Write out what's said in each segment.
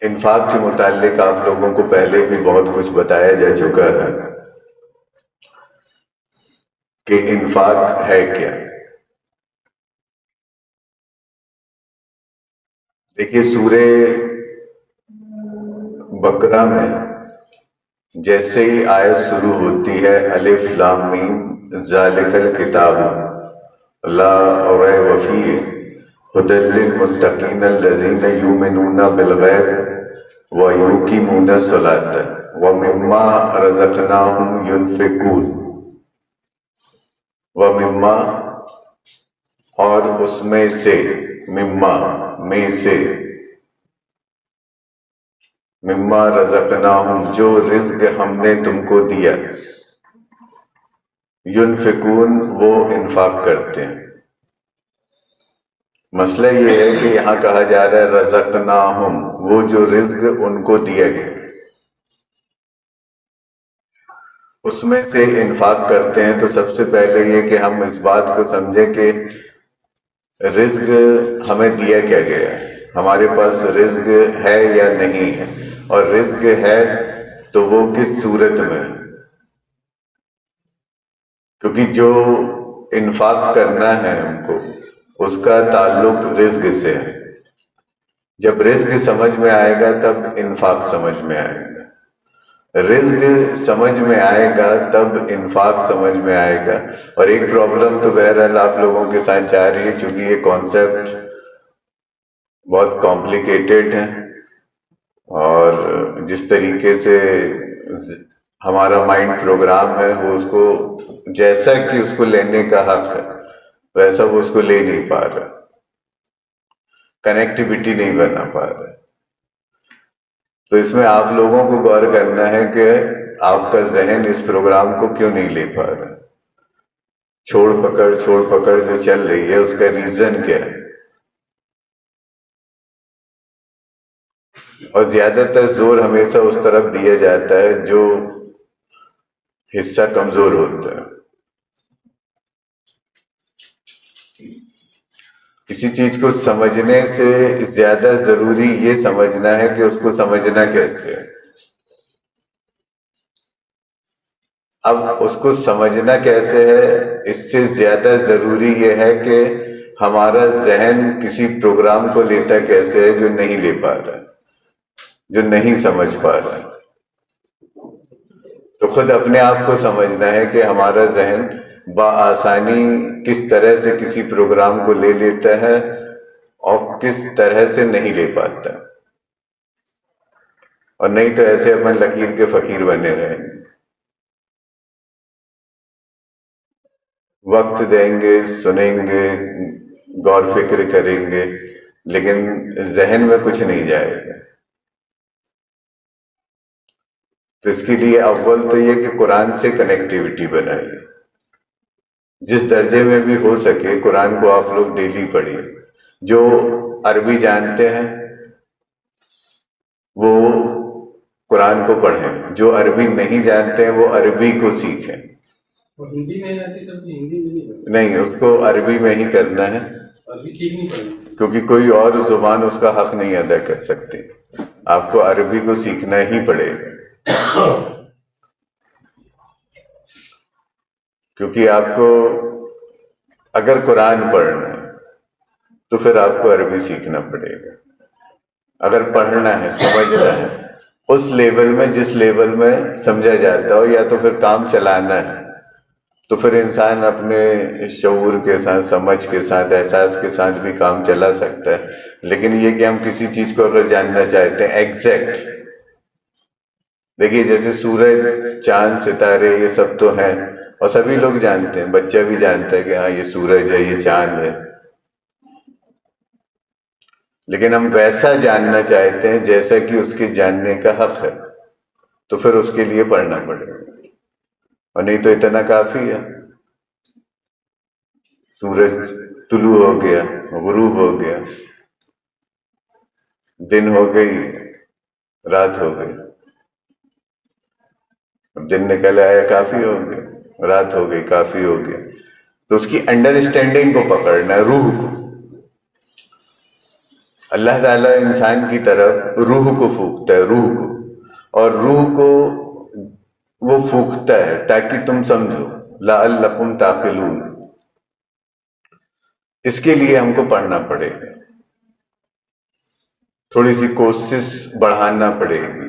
انفاق کے متعلق آپ لوگوں کو پہلے بھی بہت کچھ بتایا جا چکا ہے کہ انفاق ہے کیا۔ دیکھیے سورہ بقرہ میں جیسے ہی آیت شروع ہوتی ہے الف لام میم ذالک الکتاب لا ریب فیہ ھدی للمتقین الذین یؤمنون بالغیب ویقیمون الصلاۃ ومما رزقناہم ینفقون، ومما اور اس میں سے، مما میں سے، مما رزقناہم جو رزق ہم نے تم کو دیا، ینفقون وہ انفاق کرتے ہیں۔ مسئلہ یہ ہے کہ یہاں کہا جا رہا ہے رزقناہم، وہ جو رزق ان کو دیا گیا اس میں سے انفاق کرتے ہیں۔ تو سب سے پہلے یہ کہ ہم اس بات کو سمجھیں کہ رزق ہمیں دیا کیا گیا ہے، ہمارے پاس رزق ہے یا نہیں ہے، اور رزق ہے تو وہ کس صورت میں ہے، کیونکہ جو انفاق کرنا ہے ہم کو اس کا تعلق رزق سے ہے۔ جب رزق سمجھ میں آئے گا تب انفاق سمجھ میں آئے گا، رزق سمجھ میں آئے گا تب انفاق سمجھ میں آئے گا۔ اور ایک پرابلم تو بہرحال آپ لوگوں کے ساتھ جا رہی ہے، چونکہ یہ کانسیپٹ بہت کمپلیکیٹڈ ہے، اور جس طریقے سے ہمارا مائنڈ پروگرام ہے وہ اس کو جیسا کہ اس کو لینے کا حق ہے ویسا وہ اس کو لے نہیں پا رہا، کنیکٹیوٹی نہیں بنا پا رہا۔ تو اس میں آپ لوگوں کو غور کرنا ہے کہ آپ کا ذہن اس پروگرام کو کیوں نہیں لے پا رہا، چھوڑ پکڑ جو چل رہی ہے اس کا ریزن کیا ہے۔ اور زیادہ تر زور ہمیشہ اس طرف دیا جاتا ہے جو حصہ کمزور ہوتا ہے۔ کسی چیز کو سمجھنے سے زیادہ ضروری یہ سمجھنا ہے کہ اس کو سمجھنا کیسے ہے۔ اب اس کو سمجھنا کیسے ہے اس سے زیادہ ضروری یہ ہے کہ ہمارا ذہن کسی پروگرام کو لیتا کیسے ہے جو نہیں لے پا رہا، جو نہیں سمجھ پا رہا۔ تو خود اپنے آپ کو سمجھنا ہے کہ ہمارا ذہن بآسانی کس طرح سے کسی پروگرام کو لے لیتا ہے اور کس طرح سے نہیں لے پاتا، اور نہیں تو ایسے اپن لکیر کے فقیر بنے رہیں گے۔ وقت دیں گے، سنیں گے، غور فکر کریں گے، لیکن ذہن میں کچھ نہیں جائے گا۔ تو اس کے لیے اول تو یہ کہ قرآن سے کنیکٹیوٹی بنائیے، جس درجے میں بھی ہو سکے قرآن کو آپ لوگ ڈیلی پڑھیے۔ جو عربی جانتے ہیں وہ قرآن کو پڑھیں، جو عربی نہیں جانتے ہیں وہ عربی کو سیکھیں۔ ہندی میں رہتی سب ہندی میں نہیں، اس کو عربی میں ہی کرنا ہے، عربی سیکھنی پڑے گی، کیونکہ کوئی اور زبان اس کا حق نہیں ادا کر سکتی، آپ کو عربی کو سیکھنا ہی پڑے گا۔ کیونکہ آپ کو اگر قرآن پڑھنا ہے تو پھر آپ کو عربی سیکھنا پڑے گا۔ اگر پڑھنا ہے، سمجھنا ہے اس لیول میں جس لیول میں سمجھا جاتا ہو، یا تو پھر کام چلانا ہے تو پھر انسان اپنے شعور کے ساتھ، سمجھ کے ساتھ، احساس کے ساتھ بھی کام چلا سکتا ہے۔ لیکن یہ کہ ہم کسی چیز کو اگر جاننا چاہتے ہیں ایگزیکٹ، دیکھیے جیسے سورج، چاند، ستارے یہ سب تو ہیں اور سبھی لوگ جانتے ہیں، بچہ بھی جانتا ہے کہ ہاں یہ سورج ہے، یہ چاند ہے، لیکن ہم ویسا جاننا چاہتے ہیں جیسا کہ اس کے جاننے کا حق ہے، تو پھر اس کے لیے پڑھنا پڑے گا، اور نہیں تو اتنا کافی ہے۔ سورج طلوع ہو گیا، غروب ہو گیا، دن ہو گئی، رات ہو گئی، دن نکل آیا کافی ہو گیا، رات ہو گئی کافی ہو گیا۔ تو اس کی انڈرسٹینڈنگ کو پکڑنا ہے، روح کو۔ اللہ تعالیٰ انسان کی طرف روح کو پھونکتا ہے، روح کو، اور روح کو وہ پھونکتا ہے تاکہ تم سمجھو، لعلکم تعقلون۔ اس کے لیے ہم کو پڑھنا پڑے گا، تھوڑی سی کوشش بڑھانا پڑے گی۔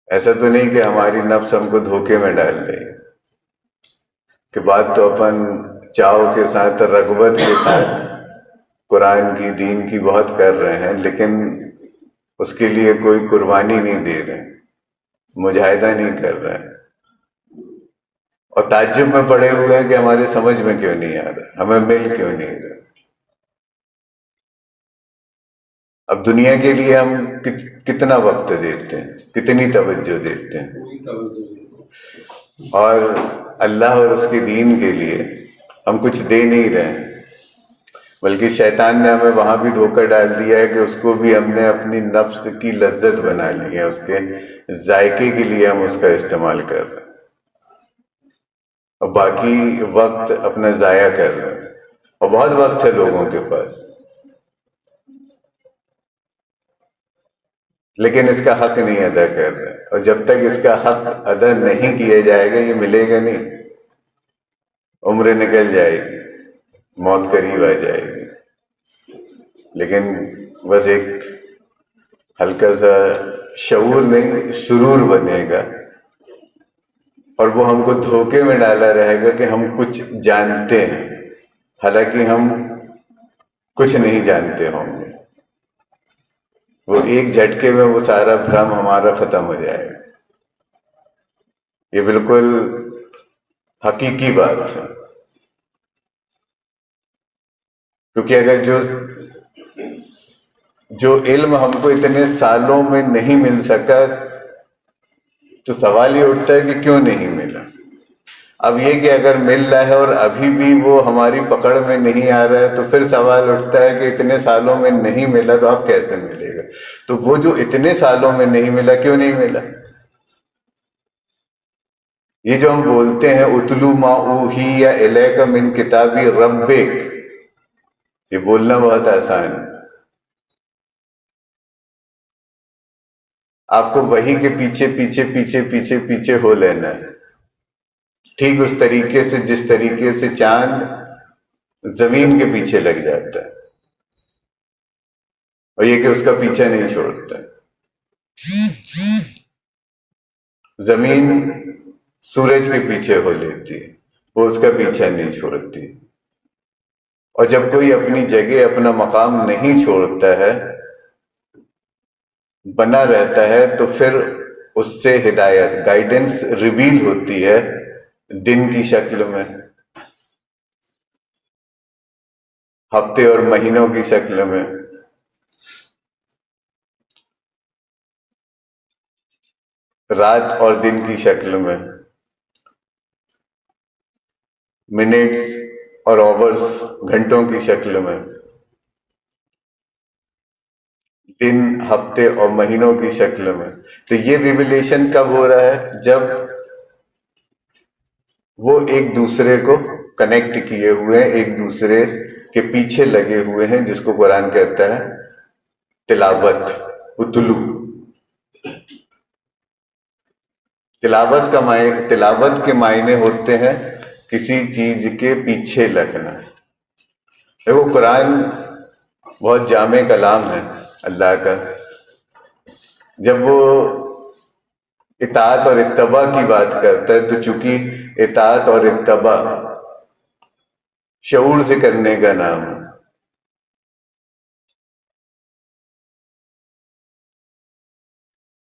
ایسا تو نہیں کہ ہماری نفس ہم کو دھوکے میں ڈال دے کہ بات تو اپن چاؤ کے ساتھ، رغبت کے ساتھ قرآن کی، دین کی بہت کر رہے ہیں، لیکن اس کے لیے کوئی قربانی نہیں دے رہے، مجاہدہ نہیں کر رہے، اور تعجب میں پڑے ہوئے ہیں کہ ہمارے سمجھ میں کیوں نہیں آ رہا، ہمیں مل کیوں نہیں رہا۔ اب دنیا کے لیے ہم کتنا وقت دیتے ہیں، کتنی توجہ دیتے ہیں، پوری توجہ دیتے ہیں۔ اور اللہ اور اس کے دین کے لیے ہم کچھ دے نہیں رہے ہیں، بلکہ شیطان نے ہمیں وہاں بھی دھوکہ ڈال دیا ہے کہ اس کو بھی ہم نے اپنی نفس کی لذت بنا لی ہے، اس کے ذائقے کے لیے ہم اس کا استعمال کر رہے ہیں، اور باقی وقت اپنا ضائع کر رہے ہیں، اور بہت وقت ہے لوگوں کے پاس، لیکن اس کا حق نہیں ادا کر رہے، اور جب تک اس کا حق ادا نہیں کیا جائے گا یہ ملے گا نہیں، عمر نکل جائے گی، موت قریب آ جائے گی، لیکن بس ایک ہلکا سا شعور نہیں، سرور بنے گا، اور وہ ہم کو دھوکے میں ڈالا رہے گا کہ ہم کچھ جانتے ہیں، حالانکہ ہم کچھ نہیں جانتے ہوں گے۔ وہ ایک جھٹکے میں وہ سارا بھرم ہمارا ختم ہو جائے گا۔ یہ بالکل حقیقی بات ہے، کیونکہ اگر جو علم ہم کو اتنے سالوں میں نہیں مل سکا تو سوال یہ اٹھتا ہے کہ کیوں نہیں ملا۔ اب یہ کہ اگر مل رہا ہے اور ابھی بھی وہ ہماری پکڑ میں نہیں آ رہا ہے تو پھر سوال اٹھتا ہے کہ اتنے سالوں میں نہیں ملا تو اب کیسے ملے گا؟ تو وہ جو اتنے سالوں میں نہیں ملا، کیوں نہیں ملا؟ یہ جو ہم بولتے ہیں اتلو ما اوحی الیک من کتاب ربک، یہ بولنا بہت آسان ہے، آپ کو وحی کے پیچھے پیچھے پیچھے پیچھے پیچھے ہو لینا ہے، ٹھیک اس طریقے سے جس طریقے سے چاند زمین کے پیچھے لگ جاتا ہے، اور یہ کہ اس کا پیچھا نہیں چھوڑتا۔ زمین سورج کے پیچھے ہو لیتی ہے، وہ اس کا پیچھا نہیں چھوڑتی، اور جب کوئی اپنی جگہ، اپنا مقام نہیں چھوڑتا ہے، بنا رہتا ہے، تو پھر اس سے ہدایت، گائیڈنس ریویل ہوتی ہے دن کی شکل میں، ہفتے اور مہینوں کی شکل میں، رات اور دن کی شکل میں، منٹس اور آورس، گھنٹوں کی شکل میں، دن، ہفتے اور مہینوں کی شکل میں۔ تو یہ ریویلیشن کب ہو رہا ہے؟ جب وہ ایک دوسرے کو کنیکٹ کیے ہوئے ہیں، ایک دوسرے کے پیچھے لگے ہوئے ہیں، جس کو قرآن کہتا ہے تلاوت، اتلو۔ تلاوت کے معنی ہوتے ہیں کسی چیز کے پیچھے لگنا۔ دیکھو قرآن بہت جامع کلام ہے اللہ کا، جب وہ اطاعت اور اتباع کی بات کرتا ہے تو چونکہ اطاعت اور اتباع شعور سے کرنے کا نام ہے،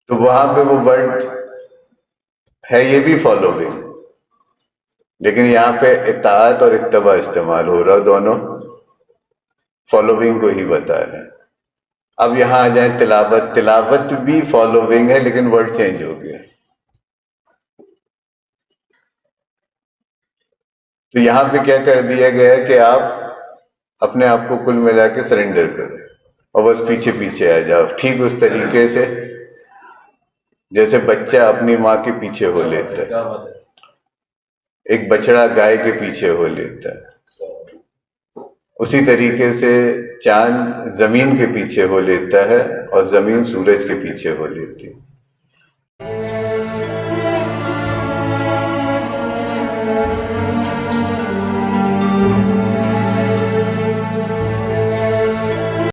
تو وہاں پہ وہ ورڈ ہے، یہ بھی فالوئنگ، لیکن یہاں پہ اطاعت اور اتباع استعمال ہو رہا، دونوں فالوئنگ کو ہی بتا رہے ہیں۔ اب یہاں آ جائیں تلاوت، تلاوت بھی فالوئنگ ہے لیکن ورڈ چینج ہو گیا۔ تو یہاں پہ کیا کر دیا گیا کہ آپ اپنے آپ کو کل ملا کے سرنڈر کرو اور بس پیچھے پیچھے آ جاؤ، ٹھیک اس طریقے سے جیسے بچہ اپنی ماں کے پیچھے ہو لیتا ہے، ایک بچڑا گائے کے پیچھے ہو لیتا ہے، اسی طریقے سے چاند زمین کے پیچھے ہو لیتا ہے اور زمین سورج کے پیچھے ہو لیتی ہے.